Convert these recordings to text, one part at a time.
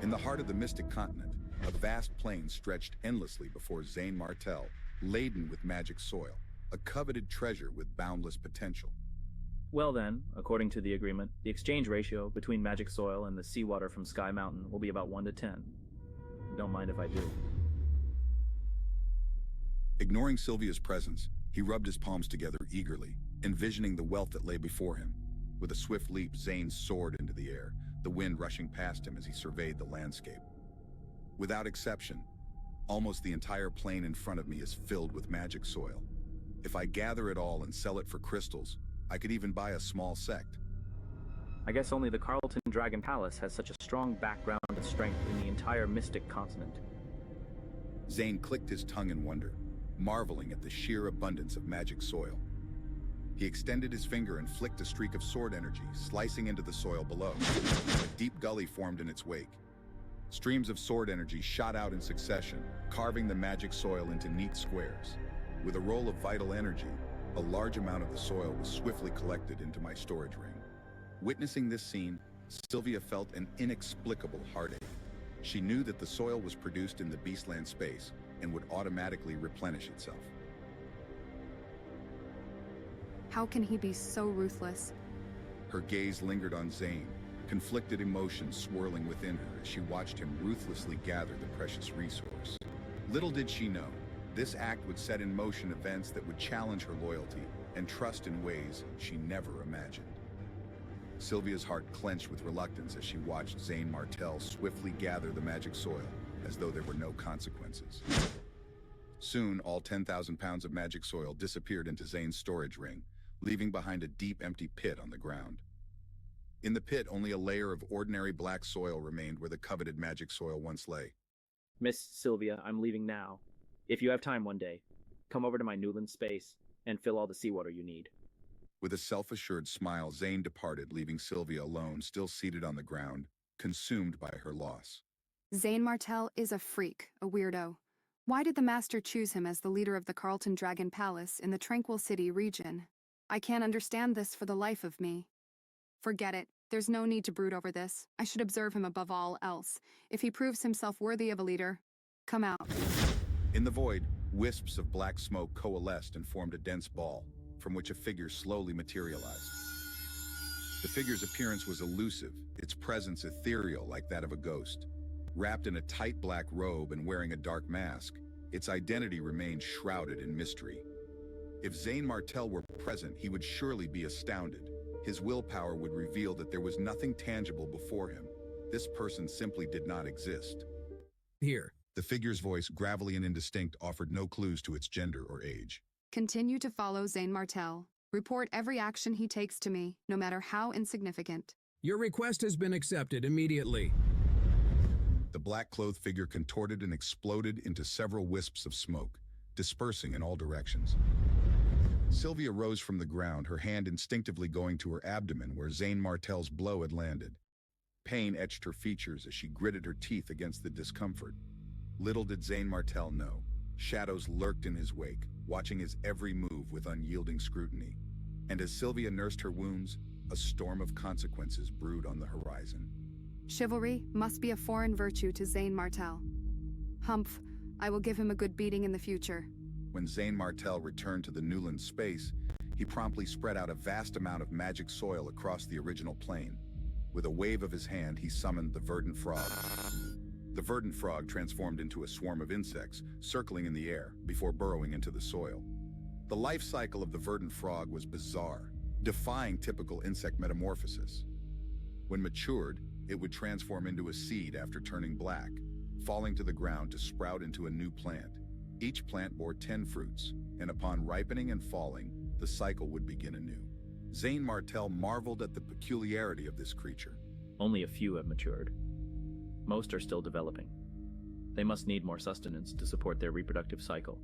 In the heart of the Mystic Continent, a vast plain stretched endlessly before Zane Martel, laden with magic soil, a coveted treasure with boundless potential. Well then, according to the agreement, the exchange ratio between magic soil and the seawater from Sky Mountain will be about 1 to 10. Don't mind if I do. Ignoring Sylvia's presence, he rubbed his palms together eagerly, envisioning the wealth that lay before him. With a swift leap, Zane soared into the air, the wind rushing past him as he surveyed the landscape. Without exception, almost the entire plain in front of me is filled with magic soil. If I gather it all and sell it for crystals, I could even buy a small sect. I guess only the Carlton Dragon Palace has such a strong background and strength in the entire Mystic Continent. Zane clicked his tongue in wonder, marveling at the sheer abundance of magic soil. He extended his finger and flicked a streak of sword energy, slicing into the soil below. A deep gully formed in its wake. Streams of sword energy shot out in succession, carving the magic soil into neat squares. With a roll of vital energy, a large amount of the soil was swiftly collected into my storage ring. Witnessing this scene, Sylvia felt an inexplicable heartache. She knew that the soil was produced in the Beastland space and would automatically replenish itself. How can he be so ruthless? Her gaze lingered on Zane, conflicted emotions swirling within her as she watched him ruthlessly gather the precious resource. Little did she know, this act would set in motion events that would challenge her loyalty and trust in ways she never imagined. Sylvia's heart clenched with reluctance as she watched Zane Martel swiftly gather the magic soil, as though there were no consequences. Soon, all 10,000 pounds of magic soil disappeared into Zane's storage ring, leaving behind a deep, empty pit on the ground. In the pit, only a layer of ordinary black soil remained where the coveted magic soil once lay. Miss Sylvia, I'm leaving now. If you have time one day, come over to my Newland space and fill all the seawater you need. With a self-assured smile, Zane departed, leaving Sylvia alone, still seated on the ground, consumed by her loss. Zane Martel is a freak, a weirdo. Why did the Master choose him as the leader of the Carlton Dragon Palace in the Tranquil City region? I can't understand this for the life of me. Forget it. There's no need to brood over this. I should observe him above all else. If he proves himself worthy of a leader, come out. In the void, wisps of black smoke coalesced and formed a dense ball, from which a figure slowly materialized. The figure's appearance was elusive, its presence ethereal like that of a ghost. Wrapped in a tight black robe and wearing a dark mask, its identity remained shrouded in mystery. If Zane Martel were present, he would surely be astounded. His willpower would reveal that there was nothing tangible before him. This person simply did not exist. Here. The figure's voice, gravelly and indistinct, offered no clues to its gender or age. Continue to follow Zane Martel. Report every action he takes to me, no matter how insignificant. Your request has been accepted immediately. The black-clothed figure contorted and exploded into several wisps of smoke, dispersing in all directions. Sylvia rose from the ground, her hand instinctively going to her abdomen where Zane Martel's blow had landed. Pain etched her features as she gritted her teeth against the discomfort. Little did Zane Martel know, shadows lurked in his wake, watching his every move with unyielding scrutiny. And as Sylvia nursed her wounds, a storm of consequences brewed on the horizon. Chivalry must be a foreign virtue to Zane Martel. Humph, I will give him a good beating in the future. When Zane Martel returned to the Newland space, he promptly spread out a vast amount of magic soil across the original plane. With a wave of his hand, he summoned the verdant frog. The verdant frog transformed into a swarm of insects, circling in the air before burrowing into the soil. The life cycle of the verdant frog was bizarre, defying typical insect metamorphosis. When matured, it would transform into a seed after turning black, falling to the ground to sprout into a new plant. Each plant bore 10 fruits, and upon ripening and falling, the cycle would begin anew. Zane Martel marveled at the peculiarity of this creature. Only a few have matured. Most are still developing. They must need more sustenance to support their reproductive cycle.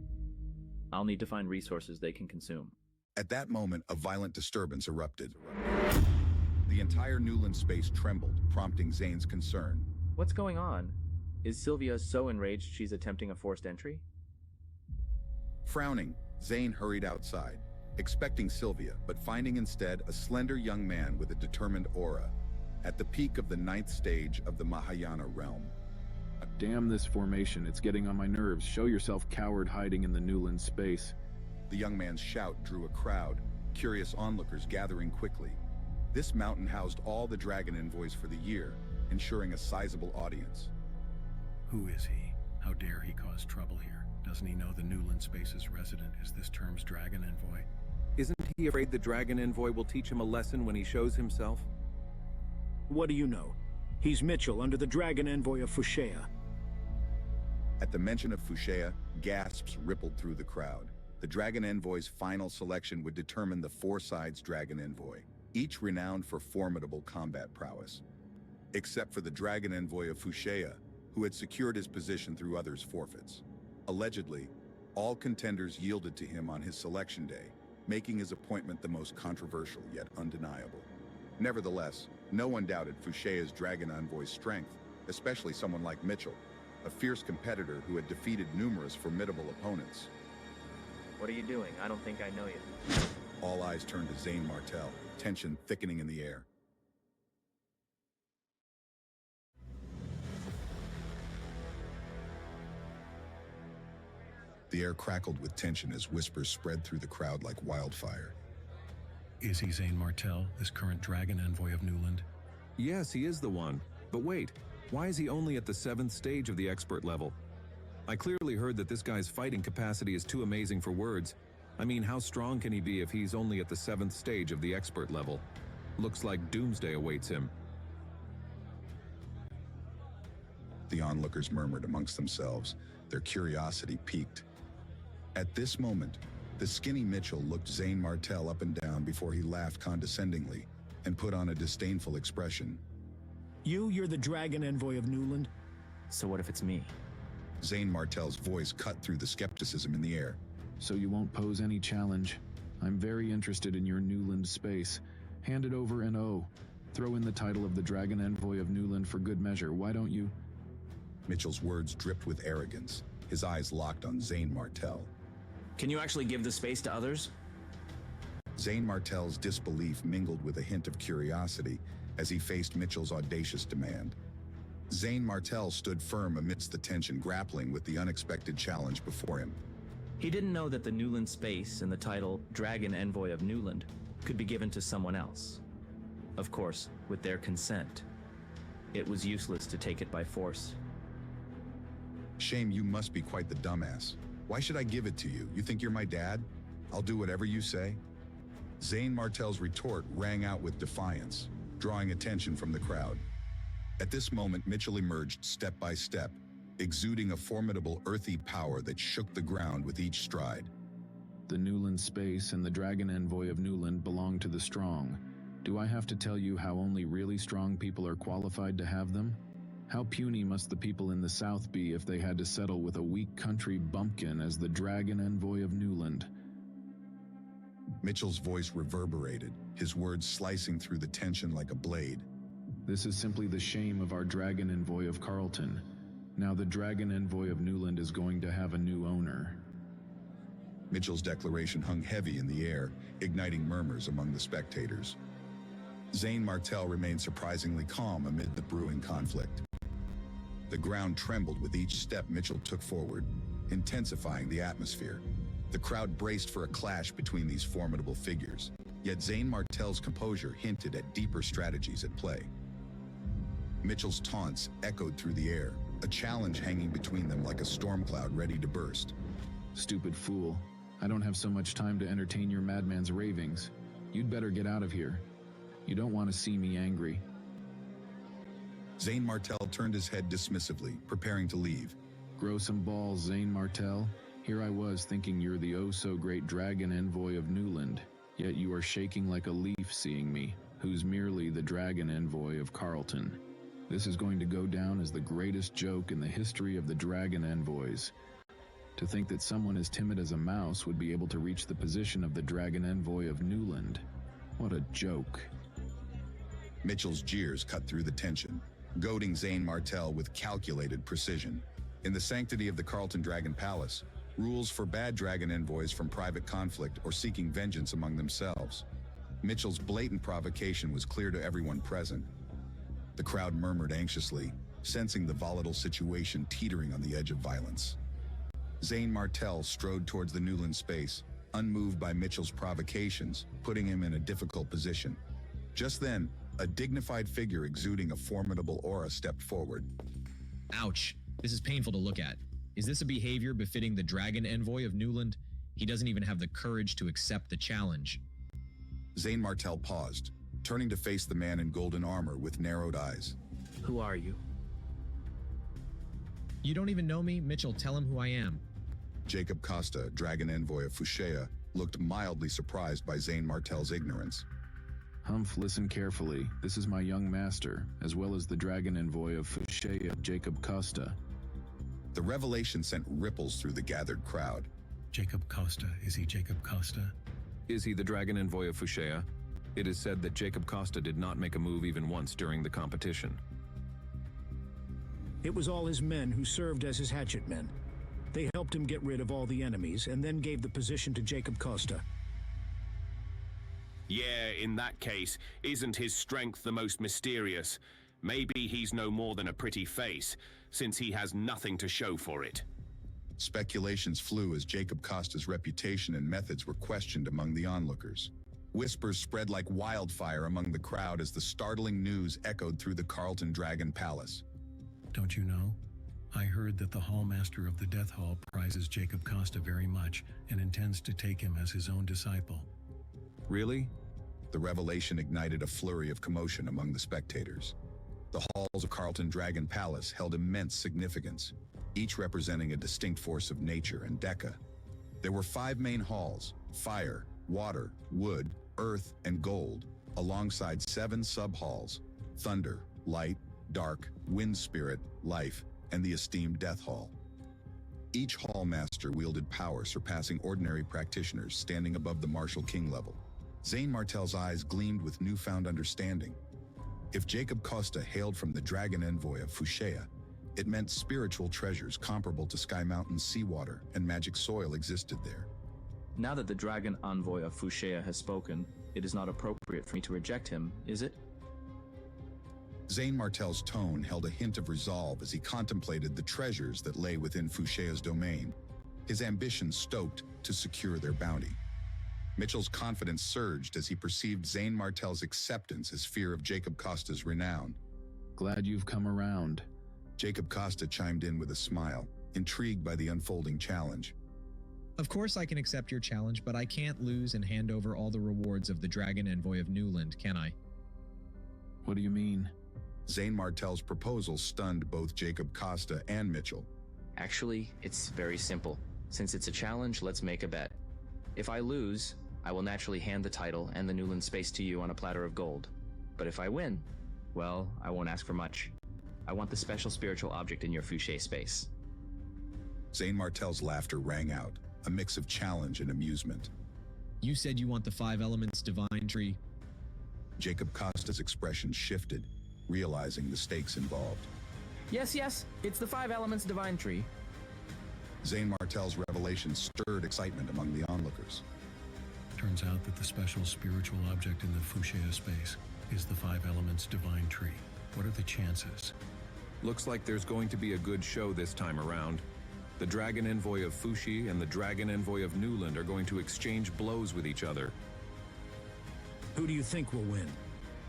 I'll need to find resources they can consume. At that moment, a violent disturbance erupted. The entire Newland space trembled, prompting Zane's concern. What's going on? Is Sylvia so enraged she's attempting a forced entry? Frowning, Zane hurried outside, expecting Sylvia, but finding instead a slender young man with a determined aura. at the peak of the 9th stage of the Mahayana realm. Damn this formation, it's getting on my nerves. Show yourself, coward hiding in the Newland space. The young man's shout drew a crowd, curious onlookers gathering quickly. This mountain housed all the dragon envoys for the year, ensuring a sizable audience. Who is he? How dare he cause trouble here? Doesn't he know the Newland Space's resident is this term's dragon envoy? Isn't he afraid the dragon envoy will teach him a lesson when he shows himself? What do you know? He's Mitchell under the dragon envoy of Fushea. At the mention of Fushea, gasps rippled through the crowd. The dragon envoy's final selection would determine the four sides dragon envoy, each renowned for formidable combat prowess. Except for the dragon envoy of Fushea, who had secured his position through others' forfeits. Allegedly, all contenders yielded to him on his selection day, making his appointment the most controversial yet undeniable. Nevertheless, no one doubted Fushea's dragon envoy's strength, especially someone like Mitchell, a fierce competitor who had defeated numerous formidable opponents. What are you doing? I don't think I know you. All eyes turned to Zane Martel, tension thickening in the air. The air crackled with tension as whispers spread through the crowd like wildfire. Is he Zane Martel, this current dragon envoy of Newland? Yes, he is the one. But wait, why is he only at the 7th stage of the expert level? I clearly heard that this guy's fighting capacity is too amazing for words. I mean, how strong can he be if he's only at the 7th stage of the expert level? Looks like doomsday awaits him. The onlookers murmured amongst themselves, their curiosity piqued. At this moment, the skinny Mitchell looked Zane Martel up and down before he laughed condescendingly and put on a disdainful expression. You're the dragon envoy of Newland? So what if it's me? Zane Martel's voice cut through the skepticism in the air. So you won't pose any challenge. I'm very interested in your Newland space. Hand it over and throw in the title of the dragon envoy of Newland for good measure, why don't you? Mitchell's words dripped with arrogance, his eyes locked on Zane Martel. Can you actually give the space to others? Zane Martel's disbelief mingled with a hint of curiosity as he faced Mitchell's audacious demand. Zane Martel stood firm amidst the tension, grappling with the unexpected challenge before him. He didn't know that the Newland space and the title Dragon Envoy of Newland could be given to someone else. Of course, with their consent. It was useless to take it by force. Shame, you must be quite the dumbass. Why should I give it to you? You think you're my dad? I'll do whatever you say. Zane Martel's retort rang out with defiance, drawing attention from the crowd. At this moment, Mitchell emerged step by step, exuding a formidable earthy power that shook the ground with each stride. The Newland space and the dragon envoy of Newland belong to the strong. Do I have to tell you how only really strong people are qualified to have them? How puny must the people in the South be if they had to settle with a weak country bumpkin as the dragon envoy of Newland? Mitchell's voice reverberated, his words slicing through the tension like a blade. This is simply the shame of our dragon envoy of Carlton. Now the dragon envoy of Newland is going to have a new owner. Mitchell's declaration hung heavy in the air, igniting murmurs among the spectators. Zane Martel remained surprisingly calm amid the brewing conflict. The ground trembled with each step Mitchell took forward, intensifying the atmosphere. The crowd braced for a clash between these formidable figures, yet Zane Martel's composure hinted at deeper strategies at play. Mitchell's taunts echoed through the air, a challenge hanging between them like a storm cloud ready to burst. Stupid fool. I don't have so much time to entertain your madman's ravings. You'd better get out of here. You don't want to see me angry. Zane Martel turned his head dismissively, preparing to leave. Grow some balls, Zane Martel. Here I was thinking you're the oh-so-great dragon envoy of Newland, yet you are shaking like a leaf seeing me, who's merely the dragon envoy of Carlton. This is going to go down as the greatest joke in the history of the dragon envoys. To think that someone as timid as a mouse would be able to reach the position of the dragon envoy of Newland. What a joke. Mitchell's jeers cut through the tension, goading Zane Martel with calculated precision. In the sanctity of the Carlton Dragon Palace, rules forbade dragon envoys from private conflict or seeking vengeance among themselves. Mitchell's blatant provocation was clear to everyone present. The crowd murmured anxiously, sensing the volatile situation teetering on the edge of violence. Zane Martell strode towards the Newland space, unmoved by Mitchell's provocations, putting him in a difficult position. Just then, a dignified figure exuding a formidable aura stepped forward. Ouch. This is painful to look at. Is this a behavior befitting the Dragon Envoy of Newland? He doesn't even have the courage to accept the challenge. Zane Martell paused, turning to face the man in golden armor with narrowed eyes. Who are you? You don't even know me? Mitchell, tell him who I am. Jacob Costa, Dragon Envoy of Fushea, looked mildly surprised by Zane Martell's ignorance. Humph, listen carefully. This is my young master, as well as the Dragon Envoy of Fushea, Jacob Costa. The revelation sent ripples through the gathered crowd. Jacob Costa, is he Jacob Costa? Is he the Dragon Envoy of Fushea? It is said that Jacob Costa did not make a move even once during the competition. It was all his men who served as his hatchet men. They helped him get rid of all the enemies and then gave the position to Jacob Costa. Yeah, in that case, isn't his strength the most mysterious? Maybe he's no more than a pretty face, since he has nothing to show for it. Speculations flew as Jacob Costa's reputation and methods were questioned among the onlookers. Whispers spread like wildfire among the crowd as the startling news echoed through the Carlton Dragon Palace. Don't you know? I heard that the Hallmaster of the Death Hall prizes Jacob Costa very much and intends to take him as his own disciple. Really? The revelation ignited a flurry of commotion among the spectators. The halls of Carlton Dragon Palace held immense significance, each representing a distinct force of nature and Deca. There were 5 main halls: fire, water, wood, earth, and gold, alongside 7 sub-halls: thunder, light, dark, wind spirit, life, and the esteemed Death Hall. Each hall master wielded power surpassing ordinary practitioners standing above the martial king level. Zane Martell's eyes gleamed with newfound understanding. If Jacob Costa hailed from the Dragon Envoy of Fushea, it meant spiritual treasures comparable to Sky Mountain's seawater and magic soil existed there. Now that the Dragon Envoy of Fushea has spoken, it is not appropriate for me to reject him, is it? Zane Martell's tone held a hint of resolve as he contemplated the treasures that lay within Fushea's domain, his ambition stoked to secure their bounty. Mitchell's confidence surged as he perceived Zane Martell's acceptance as fear of Jacob Costa's renown. Glad you've come around. Jacob Costa chimed in with a smile, intrigued by the unfolding challenge. Of course I can accept your challenge, but I can't lose and hand over all the rewards of the Dragon Envoy of Newland, can I? What do you mean? Zane Martell's proposal stunned both Jacob Costa and Mitchell. Actually, it's very simple. Since it's a challenge, let's make a bet. If I lose, I will naturally hand the title and the Newland space to you on a platter of gold. But if I win, well, I won't ask for much. I want the special spiritual object in your Fushea space. Zane Martell's laughter rang out, a mix of challenge and amusement. You said you want the 5 elements divine tree. Jacob Costa's expression shifted, realizing the stakes involved. Yes, it's the 5 elements divine tree. Zane Martell's revelation stirred excitement among the onlookers. Turns out that the special spiritual object in the Fushea space is the 5 elements divine tree. What are the chances? Looks like there's going to be a good show this time around. The Dragon Envoy of Fushi and the Dragon Envoy of Newland are going to exchange blows with each other. Who do you think will win?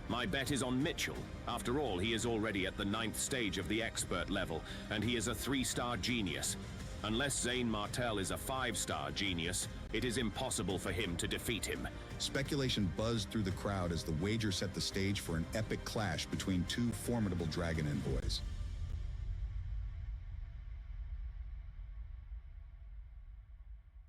My bet is on Mitchell. After all, he is already at the 9th stage of the expert level, and he is a 3-star genius. Unless Zane Martell is a 5-star genius, it is impossible for him to defeat him. Speculation buzzed through the crowd as the wager set the stage for an epic clash between 2 formidable dragon envoys.